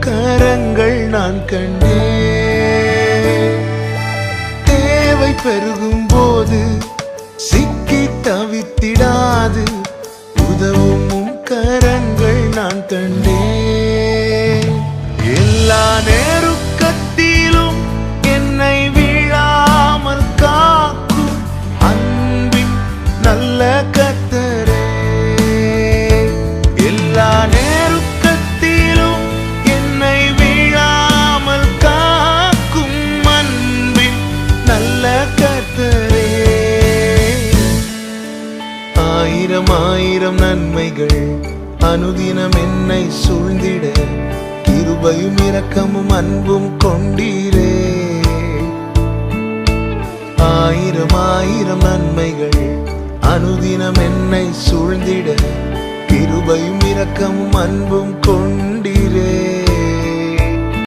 கரங்கள் நான் கண்டேன். தேவை பெருகும் போது சிக்கி தவித்திடாது உதவும் கரங்கள் நான் கண்டேன். எல்லா நெருக்கத்திலும் என்னை வீழாமல் காக்கும் அன்பின் நல்ல கர்த்தரே. எல்லா நெருக்கத்திலும் என்னை வீழாமல் காக்கும் அன்பின் நல்ல கர்த்தரே. ஆயிரம் ஆயிரம் நன்மைகள் அனுதினம் என்னை சூழ்ந்திட கிருபையும் இரக்கமும் அன்பும் கொண்டீரே. ஆயிரம் ஆயிரம் நன்மைகள் அனுதினம் என்னை சூழ்ந்திட கிருபையும் இரக்கமும் அன்பும் கொண்டீரே.